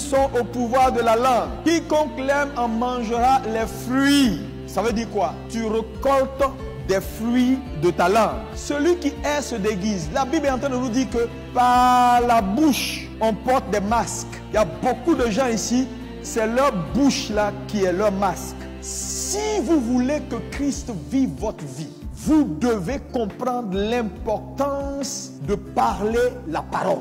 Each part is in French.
sont au pouvoir de la langue. Quiconque l'aime en mangera les fruits. Ça veut dire quoi? Tu récoltes des fruits de ta langue. Celui qui est se déguise. La Bible est en train de nous dire que par la bouche, on porte des masques. Il y a beaucoup de gens ici, c'est leur bouche là qui est leur masque. Si vous voulez que Christ vive votre vie, vous devez comprendre l'importance de parler la parole,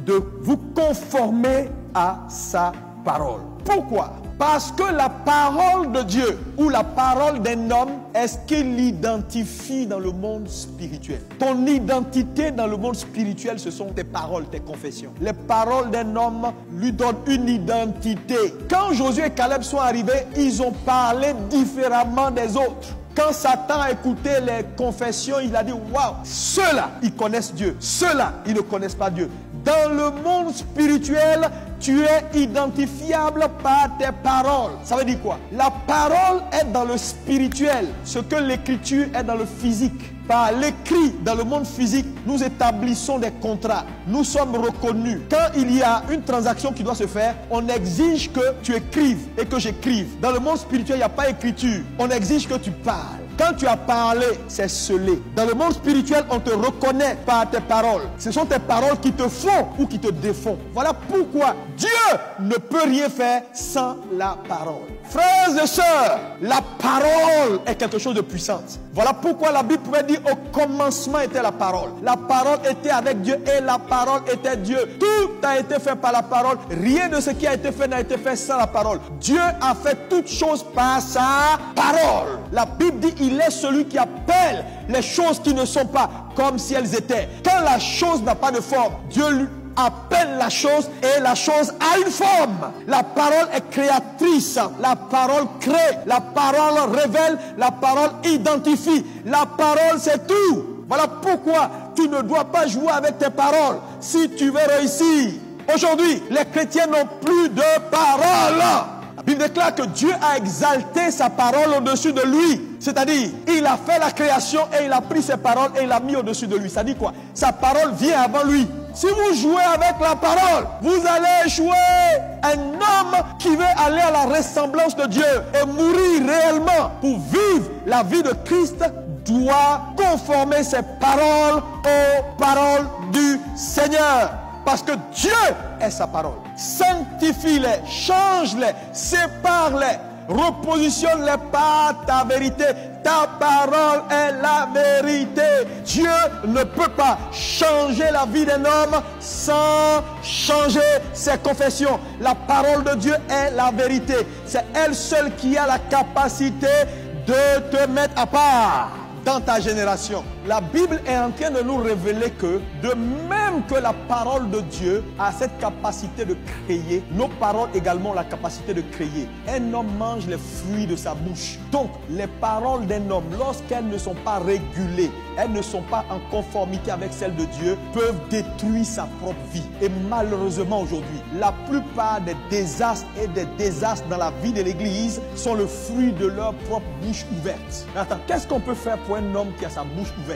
de vous conformer à sa parole. Pourquoi? Parce que la parole de Dieu ou la parole d'un homme est ce qu'il l'identifie dans le monde spirituel. Ton identité dans le monde spirituel, ce sont tes paroles, tes confessions. Les paroles d'un homme lui donnent une identité. Quand Josué et Caleb sont arrivés, ils ont parlé différemment des autres. Quand Satan a écouté les confessions, il a dit « Waouh, ceux-là, ils connaissent Dieu. Ceux-là, ils ne connaissent pas Dieu. » Dans le monde spirituel, tu es identifiable par tes paroles. Ça veut dire quoi? La parole est dans le spirituel, ce que l'écriture est dans le physique. Par l'écrit, dans le monde physique, nous établissons des contrats. Nous sommes reconnus. Quand il y a une transaction qui doit se faire, on exige que tu écrives et que j'écrive. Dans le monde spirituel, il n'y a pas d'écriture. On exige que tu parles. Quand tu as parlé, c'est scellé. Dans le monde spirituel, on te reconnaît par tes paroles. Ce sont tes paroles qui te font ou qui te défont. Voilà pourquoi Dieu ne peut rien faire sans la parole. Frères et sœurs, la parole est quelque chose de puissant. Voilà pourquoi la Bible pouvait dire au commencement était la parole. La parole était avec Dieu et la parole était Dieu. Tout a été fait par la parole. Rien de ce qui a été fait n'a été fait sans la parole. Dieu a fait toutes choses par sa parole. La Bible dit il est celui qui appelle les choses qui ne sont pas comme si elles étaient. Quand la chose n'a pas de forme, Dieu lui appelle la chose et la chose a une forme. La parole est créatrice. La parole crée. La parole révèle. La parole identifie. La parole c'est tout. Voilà pourquoi tu ne dois pas jouer avec tes paroles si tu veux réussir. Aujourd'hui, les chrétiens n'ont plus de parole. La Bible déclare que Dieu a exalté sa parole au-dessus de lui. C'est-à-dire, il a fait la création et il a pris ses paroles et il l'a mis au-dessus de lui. Ça dit quoi? Sa parole vient avant lui. Si vous jouez avec la parole, vous allez échouer. Un homme qui veut aller à la ressemblance de Dieu et mourir réellement pour vivre la vie de Christ doit conformer ses paroles aux paroles du Seigneur. Parce que Dieu est sa parole. Sanctifie-les, change-les, sépare-les, repositionne-les par ta vérité. Ta parole est la vérité. Dieu ne peut pas changer la vie d'un homme sans changer ses confessions. La parole de Dieu est la vérité. C'est elle seule qui a la capacité de te mettre à part dans ta génération. La Bible est en train de nous révéler que de même que la parole de Dieu a cette capacité de créer, nos paroles également ont la capacité de créer. Un homme mange les fruits de sa bouche. Donc les paroles d'un homme, lorsqu'elles ne sont pas régulées, elles ne sont pas en conformité avec celles de Dieu, peuvent détruire sa propre vie. Et malheureusement aujourd'hui, la plupart des désastres et des désastres dans la vie de l'Église sont le fruit de leur propre bouche ouverte. Attends, qu'est-ce qu'on peut faire pour un homme qui a sa bouche ouverte?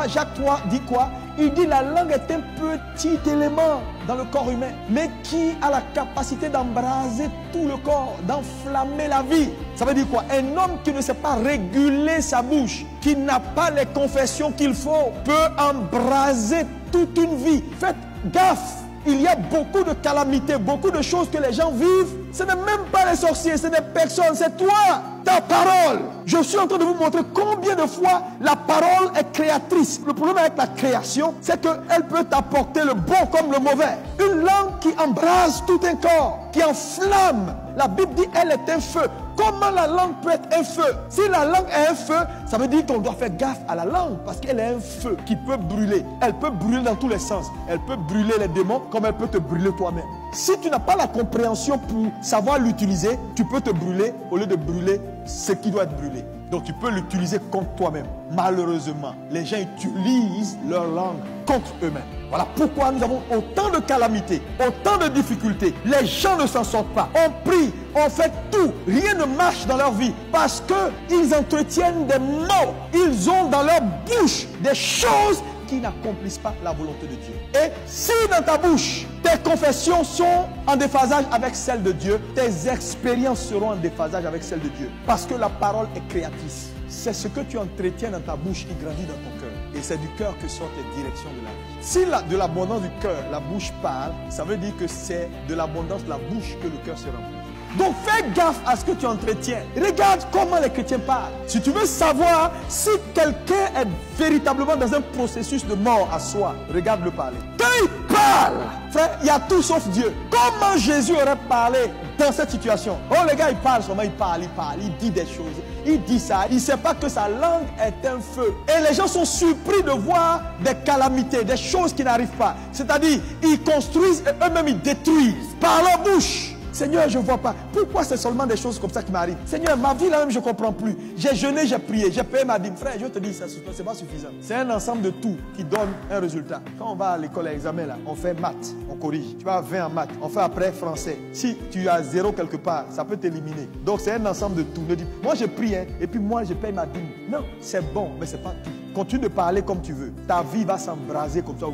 Jacques 3 dit quoi? Il dit la langue est un petit élément dans le corps humain, mais qui a la capacité d'embraser tout le corps, d'enflammer la vie. Ça veut dire quoi? Un homme qui ne sait pas réguler sa bouche, qui n'a pas les confessions qu'il faut, peut embraser toute une vie. Faites gaffe. Il y a beaucoup de calamités, beaucoup de choses que les gens vivent. Ce n'est même pas les sorciers, ce n'est personne, c'est toi, ta parole. Je suis en train de vous montrer combien de fois la parole est créatrice. Le problème avec la création, c'est qu'elle peut t'apporter le bon comme le mauvais. Une langue qui embrase tout un corps, qui enflamme. La Bible dit elle est un feu. Comment la langue peut être un feu? Si la langue est un feu, ça veut dire qu'on doit faire gaffe à la langue parce qu'elle est un feu qui peut brûler. Elle peut brûler dans tous les sens. Elle peut brûler les démons comme elle peut te brûler toi-même. Si tu n'as pas la compréhension pour savoir l'utiliser, tu peux te brûler au lieu de brûler ce qui doit être brûlé. Donc tu peux l'utiliser contre toi-même. Malheureusement, les gens utilisent leur langue contre eux-mêmes. Voilà pourquoi nous avons autant de calamités, autant de difficultés. Les gens ne s'en sortent pas. On prie, on fait tout. Rien ne marche dans leur vie parce qu'ils entretiennent des mots. Ils ont dans leur bouche des choses qui n'accomplissent pas la volonté de Dieu. Et si dans ta bouche, tes confessions sont en déphasage avec celles de Dieu, tes expériences seront en déphasage avec celles de Dieu. Parce que la parole est créatrice. C'est ce que tu entretiens dans ta bouche qui grandit dans ton cœur. Et c'est du cœur que sortent les directions de la vie. Si de l'abondance du cœur, la bouche parle, ça veut dire que c'est de l'abondance de la bouche que le cœur se remplit. Donc fais gaffe à ce que tu entretiens. Regarde comment les chrétiens parlent. Si tu veux savoir si quelqu'un est véritablement dans un processus de mort à soi, regarde-le parler. Quand il parle, frère, il y a tout sauf Dieu. Comment Jésus aurait parlé dans cette situation? Oh les gars, il parle seulement, il parle, il dit des choses. Il dit ça, il ne sait pas que sa langue est un feu. Et les gens sont surpris de voir des calamités, des choses qui n'arrivent pas. C'est-à-dire, ils construisent et eux-mêmes ils détruisent par leur bouche. Seigneur, je ne vois pas. Pourquoi c'est seulement des choses comme ça qui m'arrivent? Seigneur, ma vie là même, je ne comprends plus. J'ai jeûné, j'ai prié, j'ai payé ma dîme. Frère, je te dis, ce n'est pas suffisant. C'est un ensemble de tout qui donne un résultat. Quand on va à l'école à l'examen, là, on fait maths, on corrige. Tu vas à 20 en maths, on fait après français. Si tu as 0 quelque part, ça peut t'éliminer. Donc c'est un ensemble de tout. Ne dis, moi je prie, hein, et puis moi je paye ma dîme. Non, c'est bon, mais ce n'est pas tout. Continue de parler comme tu veux. Ta vie va s'embraser comme ça.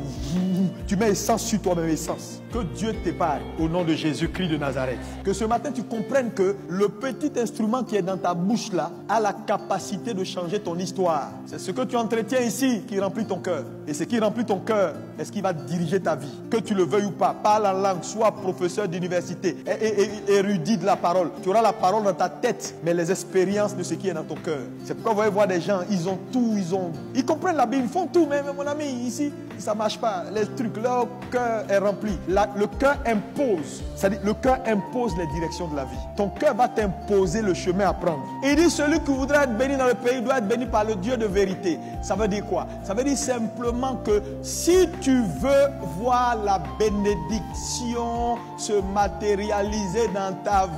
Tu mets essence sur toi-même, essence. Que Dieu t'épargne au nom de Jésus-Christ de Nazareth. Que ce matin tu comprennes que le petit instrument qui est dans ta bouche là a la capacité de changer ton histoire. C'est ce que tu entretiens ici qui remplit ton cœur. Et ce qui remplit ton cœur est ce qui va diriger ta vie. Que tu le veuilles ou pas. Parle en langue, sois professeur d'université et érudit de la parole. Tu auras la parole dans ta tête, mais les expériences de ce qui est dans ton cœur. C'est pourquoi vous voyez voir des gens, ils ont tout, ils comprennent la Bible, ils font tout, mais mon ami, ici, ça ne marche pas. Les trucs, leur cœur est rempli. Le cœur impose. C'est-à-dire, le cœur impose les directions de la vie. Ton cœur va t'imposer le chemin à prendre. Il dit, celui qui voudra être béni dans le pays doit être béni par le Dieu de vérité. Ça veut dire quoi? Ça veut dire simplement que si tu veux voir la bénédiction se matérialiser dans ta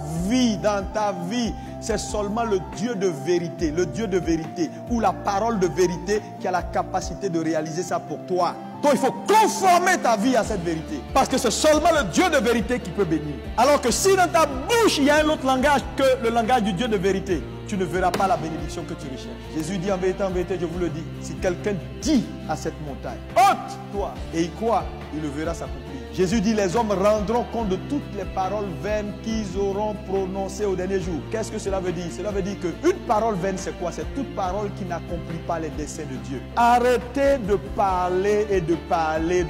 vie, c'est seulement le Dieu de vérité, ou la parole de vérité qui a la capacité de réaliser ça pour toi. Donc il faut conformer ta vie à cette vérité. Parce que c'est seulement le Dieu de vérité qui peut bénir. Alors que si dans ta bouche il y a un autre langage que le langage du Dieu de vérité, tu ne verras pas la bénédiction que tu recherches. Jésus dit en vérité, je vous le dis, si quelqu'un dit à cette montagne, ôte-toi, et il croit, il le verra s'accomplir. Jésus dit, les hommes rendront compte de toutes les paroles vaines qu'ils auront prononcées au dernier jour. Qu'est-ce que cela veut dire? Cela veut dire qu'une parole vaine, c'est quoi? C'est toute parole qui n'accomplit pas les desseins de Dieu. Arrêtez de parler et de parler.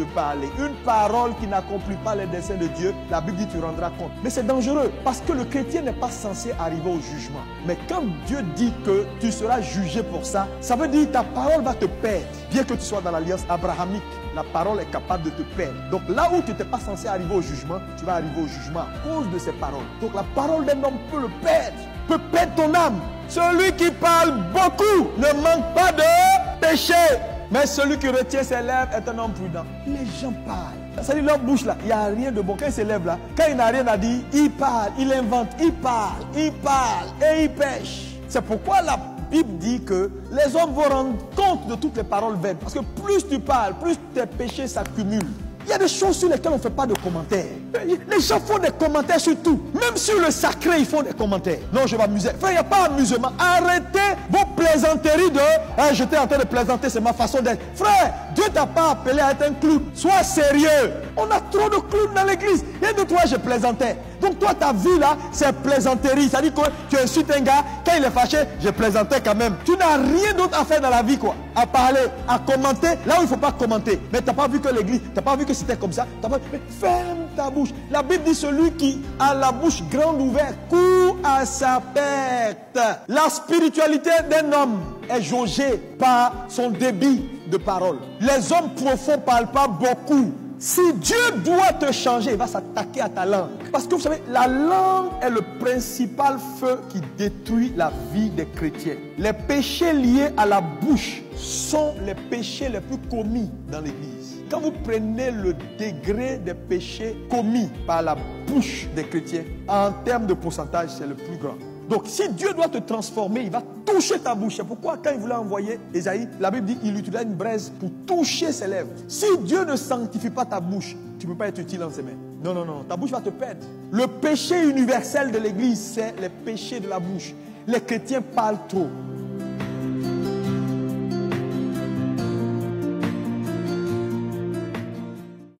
Une parole qui n'accomplit pas les desseins de Dieu, la Bible dit tu rendras compte. Mais c'est dangereux parce que le chrétien n'est pas censé arriver au jugement. Mais quand Dieu dit que tu seras jugé pour ça, ça veut dire que ta parole va te perdre. Bien que tu sois dans l'alliance abrahamique, la parole est capable de te perdre. Donc là où tu n'étais pas censé arriver au jugement, tu vas arriver au jugement à cause de ces paroles. Donc la parole d'un homme peut le perdre, peut perdre ton âme. Celui qui parle beaucoup ne manque pas de péché. Mais celui qui retient ses lèvres est un homme prudent. Les gens parlent. Ça dit leur bouche là, il n'y a rien de bon. Quand il se lève là, quand il n'a rien à dire, il parle, il invente, il parle et il pêche. C'est pourquoi la Bible dit que les hommes vont rendre compte de toutes les paroles vaines. Parce que plus tu parles, plus tes péchés s'accumulent. Il y a des choses sur lesquelles on ne fait pas de commentaires. Les gens font des commentaires sur tout. Même sur le sacré, ils font des commentaires. Non, je vais m'amuser. Frère, il n'y a pas d'amusement. Arrêtez vos plaisanteries de « j'étais en train de plaisanter, c'est ma façon d'être ». Frère, Dieu ne t'a pas appelé à être un clown. Sois sérieux. On a trop de clowns dans l'église. Et de toi, je plaisantais. Donc toi, ta vie là, c'est plaisanterie. Ça dit que tu insultes un gars, quand il est fâché, je plaisantais quand même. Tu n'as rien d'autre à faire dans la vie, quoi. À parler, à commenter, là où il ne faut pas commenter. Mais tu n'as pas vu que l'église, tu n'as pas vu que c'était comme ça. Mais ferme ta bouche. La Bible dit celui qui a la bouche grande ouverte court à sa perte. La spiritualité d'un homme est jaugée par son débit de parole. Les hommes profonds ne parlent pas beaucoup. Si Dieu doit te changer, il va s'attaquer à ta langue. Parce que vous savez, la langue est le principal feu qui détruit la vie des chrétiens. Les péchés liés à la bouche sont les péchés les plus commis dans l'église. Quand vous prenez le degré des péchés commis par la bouche des chrétiens, en termes de pourcentage, c'est le plus grand. Donc, si Dieu doit te transformer, il va toucher ta bouche. C'est pourquoi, quand il voulait envoyer Ésaïe, la Bible dit qu'il utilisait une braise pour toucher ses lèvres. Si Dieu ne sanctifie pas ta bouche, tu ne peux pas être utile en ses mains. Non, non, non, ta bouche va te perdre. Le péché universel de l'église, c'est les péchés de la bouche. Les chrétiens parlent trop.